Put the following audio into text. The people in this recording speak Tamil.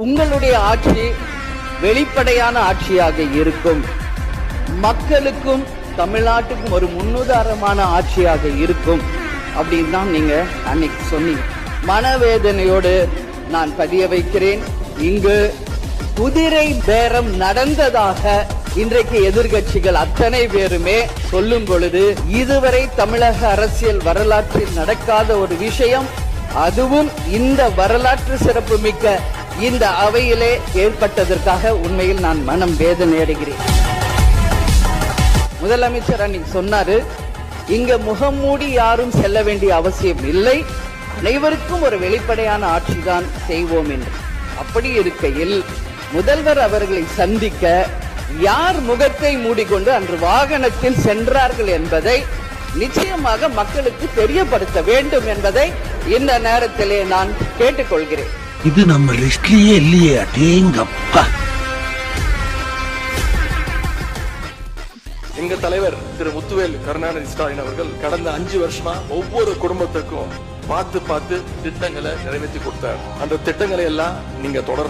உங்களுடைய ஆட்சி வெளிப்படையான ஆட்சியாக இருக்கும், மக்களுக்கும் தமிழ்நாட்டுக்கும் ஒரு முன்னுதாரணமான ஆட்சியாக இருக்கும் அப்படின்னு தான் நீங்க அன்னைக்கு சொன்னீங்க. மனவேதனையோடு நான் பதிய வைக்கிறேன், இங்கு குதிரை பேரம் நடந்ததாக இன்றைக்கு எதிர்கட்சிகள் அத்தனை பேருமே சொல்லும் பொழுது, இதுவரை தமிழக அரசியல் வரலாற்றில் நடக்காத ஒரு விஷயம், அதுவும் இந்த வரலாற்று சிறப்பு மிக்க இந்த அவையிலே ஏற்பட்டதற்காக உண்மையில் நான் மனம் வேதனை அடைகிறேன். முதலமைச்சர் அன்னைக்கு சொன்னாரு, இங்க முகம் மூடி யாரும் செல்ல வேண்டிய அவசியம் இல்லை, அனைவருக்கும் ஒரு வெளிப்படையான ஆட்சி தான் செய்வோம் என்று. அப்படி இருக்கையில் முதல்வர் அவர்களை சந்திக்க யார் முகத்தை மூடிக்கொண்டு அன்று வாகனத்தில் சென்றார்கள் என்பதை நிச்சயமாக மக்களுக்கு தெரியப்படுத்த வேண்டும் என்பதை இந்த நேரத்திலே நான் கேட்டுக்கொள்கிறேன். இது நம்ம லிஸ்ட்லயே இல்லையே, அடேங்கப்பா. எங்க தலைவர் திரு முத்துவேல் கருணாநிதி ஸ்டாலின் அவர்கள் கடந்த 5 வருஷமா ஒவ்வொரு குடும்பத்துக்கும் பார்த்து திட்டங்களை நிறைவேற்றி கொடுத்தார். அந்த திட்டங்களை எல்லாம் நீங்க தொடர்ந்து